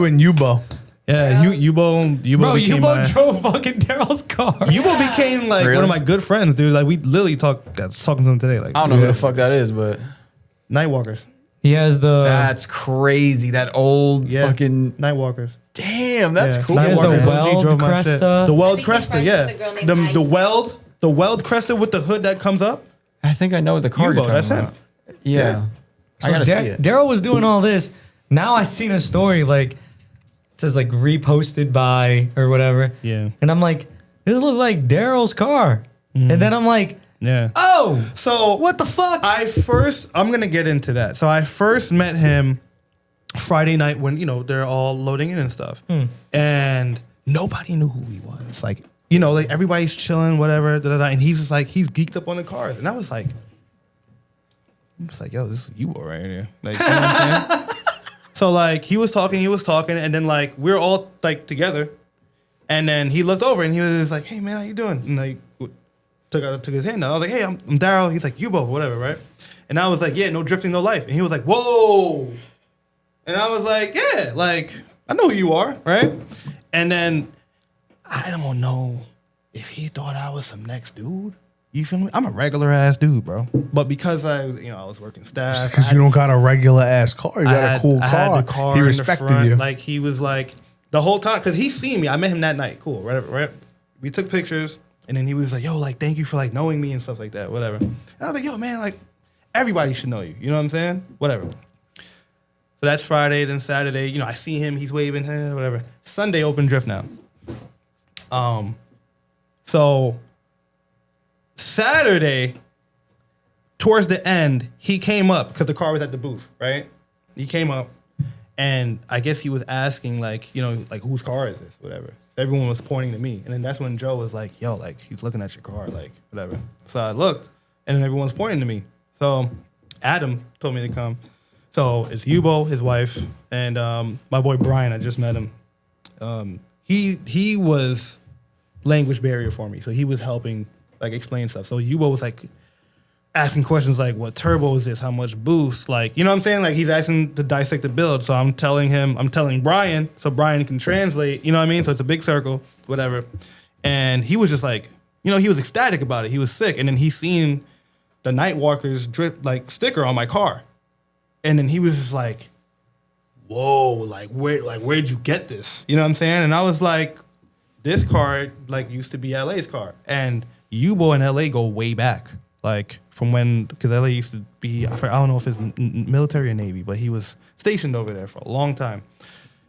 and Yubo. Yeah, Yubo. Bro, Yubo my, drove fucking Daryl's car. Yubo became like one of my good friends, dude. Like we literally talking to him today. Like I don't know who the fuck that is, but Nightwalkers. He has the. That's crazy. That old fucking Nightwalkers. Damn, that's cool. He has the Nightwalkers. Weld drove my Cresta. shit. The Weld became Cresta, friends yeah. with a girl named The Weld Cresta with the hood that comes up. I think I know what the car you're Yubo, talking that's about. him. Yeah. So I gotta see it. Daryl was doing all this. Now I seen a story like it says like reposted by or whatever. Yeah. And I'm like, this looks like Daryl's car. And then I'm like, Yeah. oh, So what the fuck? I'm gonna get into that. So I first met him Friday night when they're all loading in and stuff, and nobody knew who he was. Like like everybody's chilling, whatever, and he's just like he's geeked up on the cars, and I was like, yo, this is Yubo right here. Like, you know what I'm saying? So like he was talking, and then like we're all like together, and then he looked over and he was like, hey man, how you doing? And like took his hand out. I was like, hey, I'm Daryl. He's like, Yubo, whatever, right? And I was like, yeah, no drifting, no life. And he was like, whoa. And I was like, yeah, like, I know who you are, right? And then I don't know if he thought I was some next dude. You feel me? I'm a regular ass dude, bro. But because I was working staff. Because you don't got a regular ass car. You got a cool car. I had the car he in respected the front. you. Like, he was like, the whole time, because he seen me. I met him that night. Cool, right? We took pictures. And then he was like, yo, like, thank you for, like, knowing me and stuff like that, whatever. And I was like, yo, man, like, everybody should know you. You know what I'm saying? Whatever. So that's Friday. Then Saturday, I see him. He's waving, whatever. Sunday, open drift now. So Saturday, towards the end, he came up because the car was at the booth, right? He came up, and I guess he was asking, like, like, whose car is this, whatever. Everyone was pointing to me. And then that's when Joe was like, yo, like, he's looking at your car, like, whatever. So I looked, and then everyone's pointing to me. So Adam told me to come. So it's Yubo, his wife, and my boy Brian. I just met him. He was language barrier for me. So he was helping, like, explain stuff. So Yubo was, like, asking questions like, what turbo is this? How much boost? Like, you know what I'm saying? Like, he's asking to dissect the build. So I'm telling Brian, so Brian can translate, you know what I mean? So it's a big circle, whatever. And he was just like, he was ecstatic about it. He was sick. And then he seen the Nightwalkers drip, like, sticker on my car. And then he was just like, whoa, where'd you get this? You know what I'm saying? And I was like, this car, like, used to be LA's car. And Yubo and LA go way back. Like, from when, because LA used to be, I don't know if it's military or Navy, but he was stationed over there for a long time.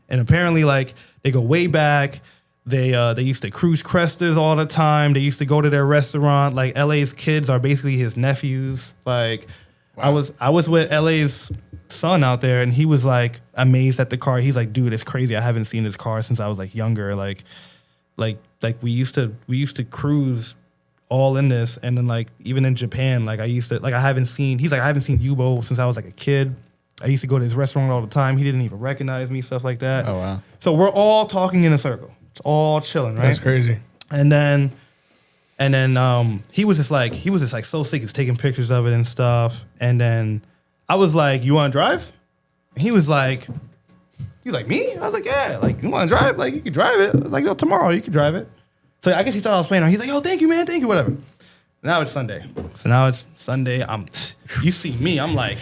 And apparently, like, they go way back. They used to cruise Crestas all the time. They used to go to their restaurant. Like, LA's kids are basically his nephews. Like, wow. I was with LA's son out there, and he was, like, amazed at the car. He's like, dude, it's crazy. I haven't seen this car since I was, like, younger. Like we used to cruise all in this, and then, like, even in Japan, like, I haven't seen Yubo since I was, like, a kid. I used to go to his restaurant all the time. He didn't even recognize me, stuff like that. Oh, wow. So we're all talking in a circle. It's all chilling, right? That's crazy. And then he was just like so sick. He was taking pictures of it and stuff. And then I was like, you want to drive? And he was like, me? I was like, yeah. Like, you want to drive? Like, you can drive it. Like, yo, tomorrow you can drive it. So I guess he thought I was playing. He's like, oh, thank you, man. Thank you, whatever. Now it's Sunday. You see me. I'm like,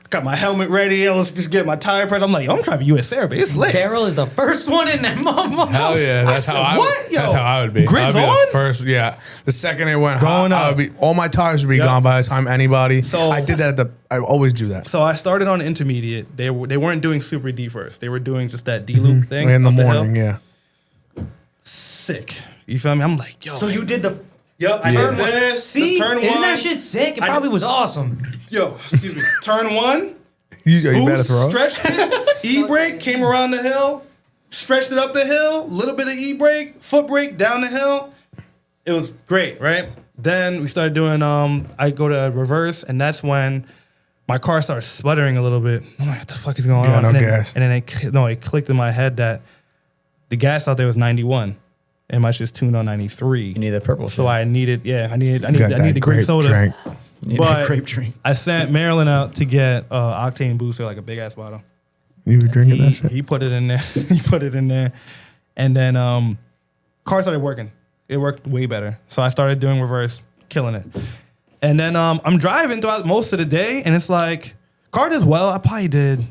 got my helmet ready. I was just getting my tire pressed. I'm like, yo, I'm driving US Air, but it's lit. Daryl is the first one in that motherfucker. Hell yeah, that's how I would be. Grids I'd be on? the first, yeah. The second it went Going hot, up. all my tires would be gone by the time anybody. So I did that I always do that. So I started on intermediate. They weren't doing Super D first. They were doing just that D loop thing in the up morning, hill. yeah. Sick. You feel me? I'm like, yo. So you did the. Yep, I did this. See, turn isn't one. that shit sick? It probably was awesome. Yo, excuse me. Turn one. You better Boost, throw. stretched it. E-brake, came around the hill. Stretched it up the hill. Little bit of e-brake. Foot brake down the hill. It was great, right? Then we started doing, I go to reverse, and that's when my car started sputtering a little bit. I'm like, what the fuck is going on? No and then, gas. And then it clicked in my head that the gas out there was 91. And my shit's tuned on 93. You need that purple. So I needed the that grape soda. drink. You need But that grape drink. I sent Marilyn out to get octane booster, like a big ass bottle. You were drinking that shit? He put it in there. He put it in there. And then car started working. It worked way better. So I started doing reverse, killing it. And then I'm driving throughout most of the day, and it's like, car does well. I probably did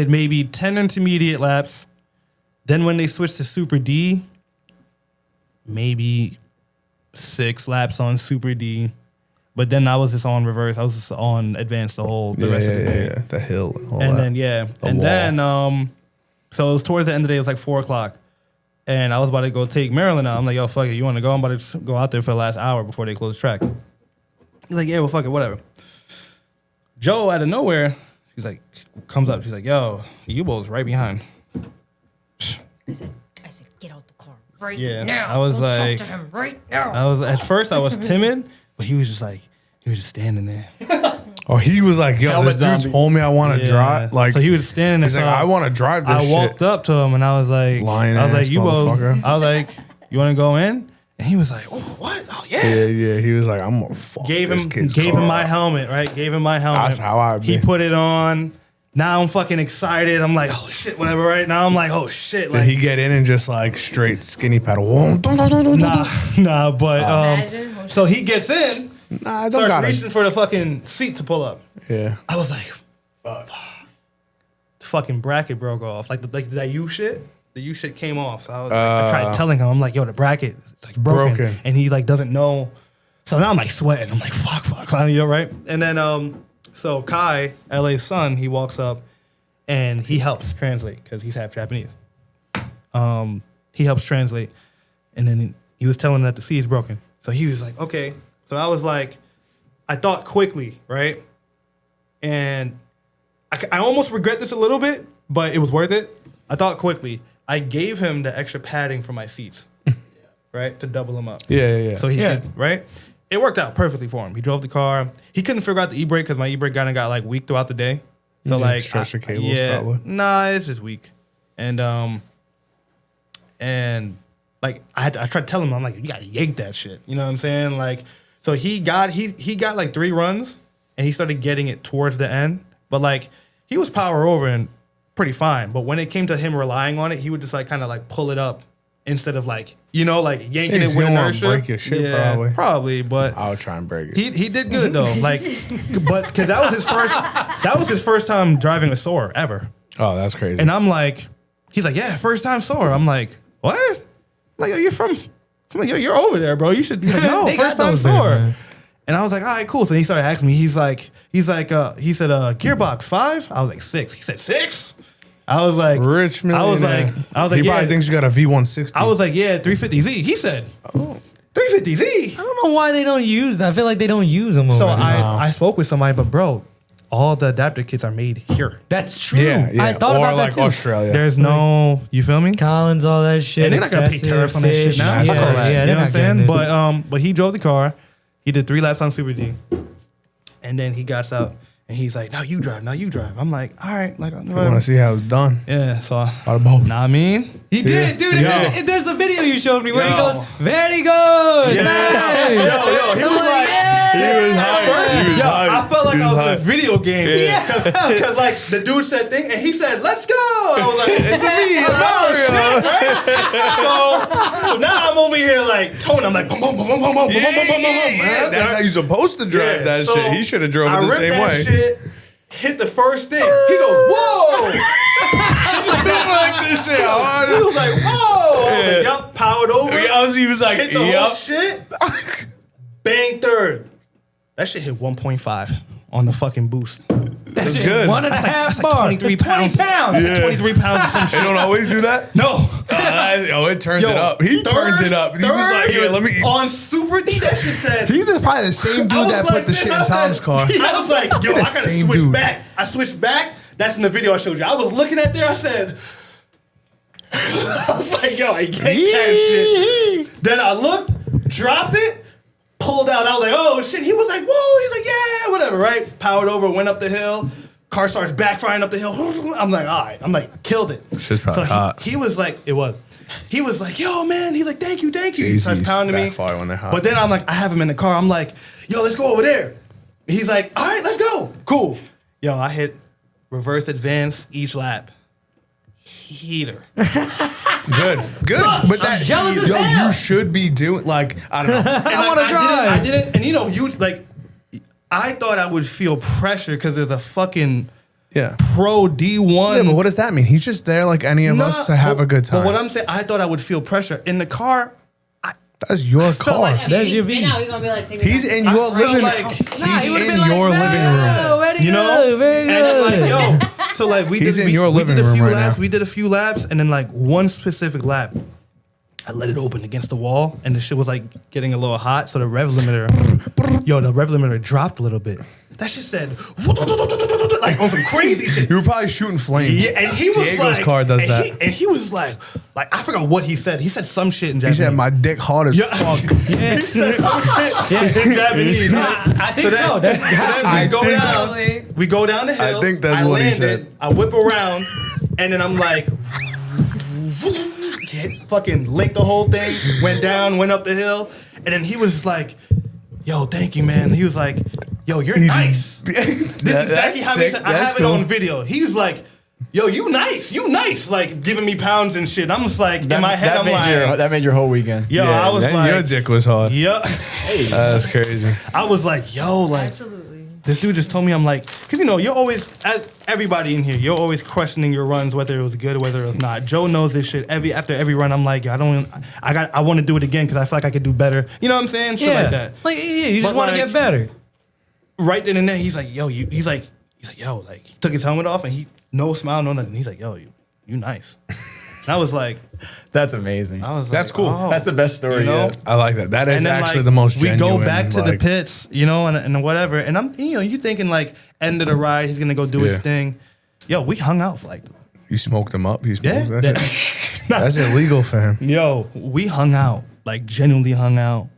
maybe 10 intermediate laps. Then when they switched to Super D, maybe 6 laps on Super D. But then I was just on reverse. I was just on advanced the rest of the day. Yeah, the hill and all And that. then so it was towards the end of the day. It was like 4:00, and I was about to go take Maryland out. I'm like, yo, fuck it, you want to go? I'm about to go out there for the last hour before they close the track. He's like, yeah, well, fuck it, whatever. Joe out of nowhere, he's like, comes up. He's like, yo, Yubo's right behind. I said, get out the car right Yeah, now. I was Go like- talk to him right now. At first I was timid, but he was just standing there. Oh, he was like, yo, Helmet this dude zombie. told me I want to Yeah. drive. Like, So he was standing there. he's like, so I want to drive this I shit. walked up to him and I was like, Lying I was like, ass Yubo, motherfucker. I was like, you want to go in? And he was like, oh, what? Oh, yeah. Yeah. He was like, I'm going to fuck Gave this him kid's gave car him my up. helmet, right? Gave him my helmet. That's how I He be. put it on. Now I'm fucking excited. I'm like, oh shit, whatever, right? Now I'm like, oh shit. Did Like, he get in and just like straight skinny pedal? nah, but Imagine. so he gets in, Nah, I don't starts got it. reaching for the fucking seat to pull up. Yeah. I was like, fuck. The fucking bracket broke off. Like that U shit. The U shit came off. So I was like, I tried telling him, I'm like, yo, the bracket is like broken. And he like doesn't know. So now I'm like sweating. I'm like, fuck. You know, right? And then so Kai, LA's son, he walks up and he helps translate because he's half Japanese. He helps translate. And then he was telling him that the C is broken. So he was like, okay. So I was like, I thought quickly, right? And I almost regret this a little bit, but it was worth it. I thought quickly. I gave him the extra padding for my seats, right? To double them up. Yeah. So he could, right? It worked out perfectly for him. He drove the car. He couldn't figure out the e-brake because my e-brake kind of got like weak throughout the day. So Yeah, like stretch the cables probably. Nah, it's just weak. And like I tried to tell him, I'm like, you gotta yank that shit. You know what I'm saying? Like, so he got like 3 runs and he started getting it towards the end. But like he was power over and pretty fine. But when it came to him relying on it, he would just like kind of like pull it up instead of like, you know, like yanking Yeah, it you with don't wanna inertia. break your shit, probably. But I would try and break it. he did good though. Like, but because that was his first time driving a Soar ever. Oh, that's crazy. And I'm like, he's like, yeah, first time Soar. I'm like, what? I'm like, yo, you're from, I'm like, yo, you're over there, bro. You should be like, no, They got first time those there, Soar. man. And I was like, all right, cool. So he started asking me, he said, gearbox 5? I was like, 6. He said, 6? I was like, Rich I was like, millionaire. He yeah. probably thinks you got a V160. I was like, yeah, 350Z. He said, 350Z? I don't know why they don't use that. I feel like they don't use them. So over there. I spoke with somebody, but bro, all the adapter kits are made here. That's true. yeah. I thought or about like that too. Australia. There's no, you feel me? Collins, all that shit. And they're not gonna pay excessive tariffs on that shit fish. now. Yeah, Fuck all that. yeah, You know they're what I'm not saying? getting it. But he drove the car. He did 3 laps on Super D. And then he got out and he's like, now you drive. I'm like, all right. Like, I want to see how it's done. yeah. So, Bada boom. nah, I mean, He did, dude. Yo. There's a video you showed me where he Yo. goes, very good. Yeah. Nice. Yo, he I'm was like, He was hyped. I felt like I was in a video game. Yeah. Because like the dude said thing and he said, let's go. I was like, it's a me, oh, shit, right? So now I'm over here like tone. I'm like, boom, boom, boom, boom, boom, boom, boom, boom, boom, boom, boom. That's how you're supposed to drive that So shit. He should have drove I it the ripped same that way. shit, hit the first thing. He goes, whoa. like this shit hard. He was like, whoa. I was like, yup, powered over. He was like, Hit the whole shit. Bang third. That shit hit 1.5 on the fucking boost. That's good. 1.5 That's like bar. 23 That's 20 pounds. pounds. That's 23 pounds or some They shit. don't always do that? No. It turned Yo, it up. He turned it up. He was like, yeah, let me. On Super D, that shit said. He's probably the same dude that put the shit in Tom's car. I was like, yo, I gotta same switch dude. back. I switched back. That's in the video I showed you. I was looking at there. I said, I was like, yo, I get that shit. Then I looked, dropped it, pulled out. I was like, oh shit. He was like, whoa. He's like, yeah, whatever, right? Powered over, went up the hill. Car starts backfiring up the hill. I'm like, all right. I'm like, killed it. Shit's probably so hot. he was like, it was. He was like, yo, man. He's like, thank you. He starts Jeez, pounding me. backfire when they're hot. But then I'm like, I have him in the car. I'm like, yo, let's go over there. He's like, all right, let's go. Cool. Yo, I hit reverse advance each lap. Heater. Good. But that jealous as yo, hell. you should be doing like I don't know. I want to drive. I didn't, and you know, you like. I thought I would feel pressure because there's a fucking Yeah. pro D1. Yeah, but what does that mean? He's just there like any of us to have a good time. But what I'm saying, I thought I would feel pressure in the car. That's your felt car. like- That's your He's beat. now he's gonna be like, take me He's back. in I your feel living like- He's he would've in been like, your living room. Very You know, good, very and then good. like, yo, so like we He's did, in we, your we living did a room few right laps. now. We did a few laps, and then like one specific lap, I let it open against the wall, and the shit was like getting a little hot. So the rev limiter dropped a little bit. That shit said like on some crazy shit. You were probably shooting flames. Yeah, and he was Diego's like, car does and that. he was like I forgot what he said. He said some shit in He Japanese. said my dick hard as Yeah. fuck. He said some shit in Japanese. Right? I think so. then we go think- down. Probably. We go down the hill. I think that's what he said. I whip around, and then I'm like, fucking linked the whole thing. Went down, went up the hill, and then he was just like, "Yo, thank you, man." He was like, "Yo, you're nice." This is exactly how he sick. said. I That's have cool. it on video. He was like, "Yo, you nice," like giving me pounds and shit. I'm just like in my head, I'm like, that made your whole weekend. "Yo," I was then like, your dick was hard. "Yup." That's crazy. I was like, "Yo, like." Absolutely. This dude just told me, I'm like, because you know, you're always, as everybody in here, you're always questioning your runs, whether it was good or whether it was not. Joe knows this shit. After every run, I'm like, I want to do it again because I feel like I could do better. You know what I'm saying? Shit like that. Like, yeah, you just But, want to like, get better. Right then and there, he's like, yo, he's like, yo, like, he took his helmet off and he, no smile, no nothing. He's like, yo, you nice. And I was like, That's amazing. That's cool. oh. That's the best story You know? yet. I like that. That is And then, actually like, the most we genuine. go back to the like- pits, you know, and whatever. And I'm, you know, you thinking like end of the ride, he's gonna go do his Yeah. thing. Yo, we hung out for like, You smoked them up. He yeah, smoked that yeah. shit. That's illegal for him. Yo, we hung out, like genuinely hung out,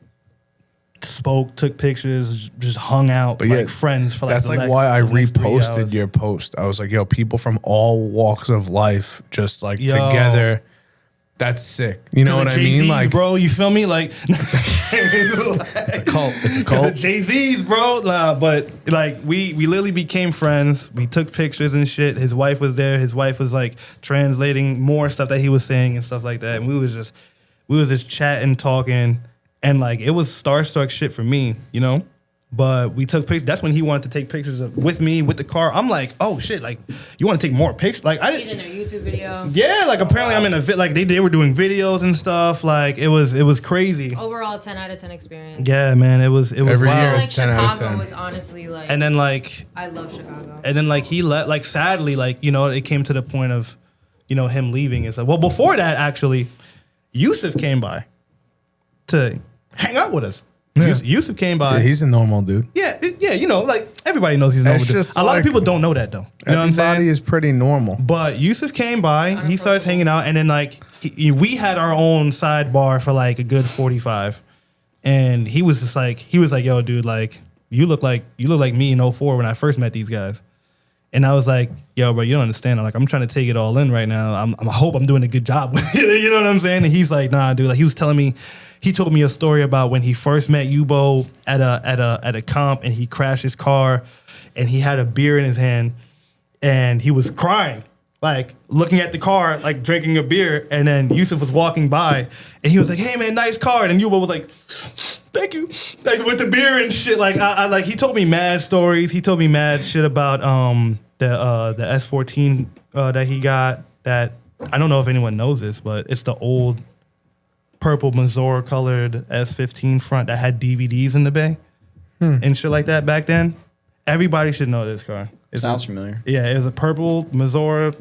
spoke, took pictures, just hung out, But like yeah, friends for like That's the like next- why I the next 3 reposted hours. your post. I was like, yo, people from all walks of life just like Yo. together. That's sick. You know The what I Jay-Z's, mean? Like, bro, you feel me? Like, it's a cult. It's a the cult. Jay-Z's, bro. Nah, but like we literally became friends. We took pictures and shit. His wife was there. His wife was like translating more stuff that he was saying and stuff like that. And we was just chatting, talking, and like it was starstruck shit for me, you know. But we took pictures. That's when he wanted to take pictures with me with the car. I'm like, oh shit, like you want to take more pictures? Like I He's in didn't. their YouTube video. Yeah, like apparently I'm in a like they were doing videos and stuff. Like it was crazy. Overall, 10 out of 10 experience. Yeah, man, it was Every wild. year I feel like it's 10 out of Chicago 10. was honestly like. And then like I love Chicago. and then like he left. Like sadly, like you know, it came to the point of, you know, him leaving. It's like well before that actually, Yusuf came by to hang out with us. Yeah. Yusuf came by. Yeah, he's a normal dude. Yeah, you know, like everybody knows he's normal. It's just A lot of like- people don't know that though. You know what I'm saying? Everybody is pretty normal. But Yusuf came by, he starts hanging out, and then like we had our own sidebar for like a good 45, and he was just like yo dude, like you look like me in 04 when I first met these guys. And I was like, yo, bro, you don't understand. I'm like, I'm trying to take it all in right now. I hope I'm doing a good job with it. You know what I'm saying? And he's like, nah, dude. Like he was telling me, he told me a story about when he first met Yubo at a comp, and he crashed his car, and he had a beer in his hand, and he was crying, like looking at the car, like drinking a beer. And then Yusuf was walking by, and he was like, hey man, nice car. And Yubo was like, thank you, like with the beer and shit. Like I like he told me mad stories. He told me mad shit about the S14 that he got. That I don't know if anyone knows this, but it's the old purple Mazor colored S15 front that had DVDs in the bay and shit like that back then. Everybody should know this car. Sounds familiar. Yeah, it was a purple Mazor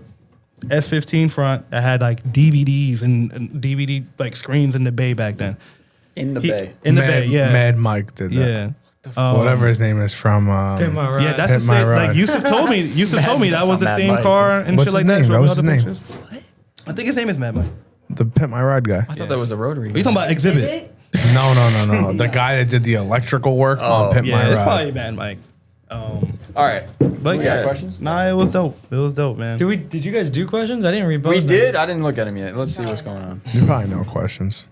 S15 front that had like DVDs and DVD like screens in the bay back then. In the bay. In the Mad, bay, yeah. Mad Mike did that. Yeah. Whatever his name is from. Pimp My Ride. Yeah, that's the Hit my same. Like ride. Yusuf told me. Yusuf told me that was the Mad same Mike. car and What's shit like his that. name? Showed That me was all the his name. pictures. I think his name is Mad Mike. The Pimp My Ride guy. I thought that was a rotary. Are you talking about Exhibit? No. The guy that did the electrical work on Pimp Yeah, My it's Ride. probably Mad Mike. All right. But We yeah, got questions? Nah, it was dope. It was dope, man. Did you guys do questions? I didn't repost We them. did. I didn't look at him yet. Let's see what's going on. You probably know questions.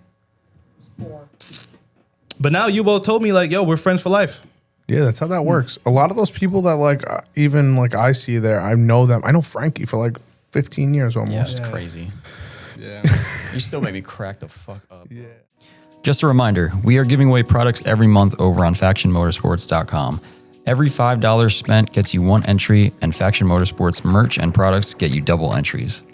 But now Yubo told me like, yo, we're friends for life. Yeah, that's how that works. A lot of those people that like even like I see there, I know them. I know Frankie for like 15 years almost. Yeah, it's crazy. Yeah. You still make me crack the fuck up. Yeah. Just a reminder, we are giving away products every month over on factionmotorsports.com. Every $5 spent gets you 1 entry, and Faction Motorsports merch and products get you double entries.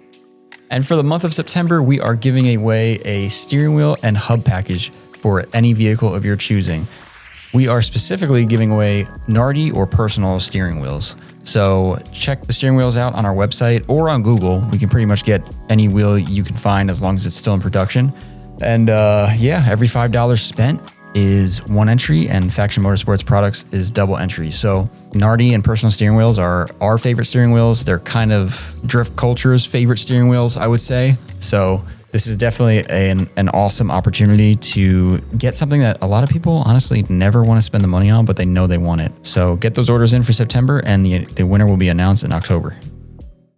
And for the month of September, we are giving away a steering wheel and hub package for any vehicle of your choosing. We are specifically giving away Nardi or personal steering wheels. So check the steering wheels out on our website or on Google. We can pretty much get any wheel you can find as long as it's still in production. And every $5 spent is 1 entry, and Faction Motorsports products is double entry. So Nardi and personal steering wheels are our favorite steering wheels. They're kind of drift culture's favorite steering wheels, I would say. So this is definitely an awesome opportunity to get something that a lot of people honestly never want to spend the money on, but they know they want it. So get those orders in for September, and the winner will be announced in October.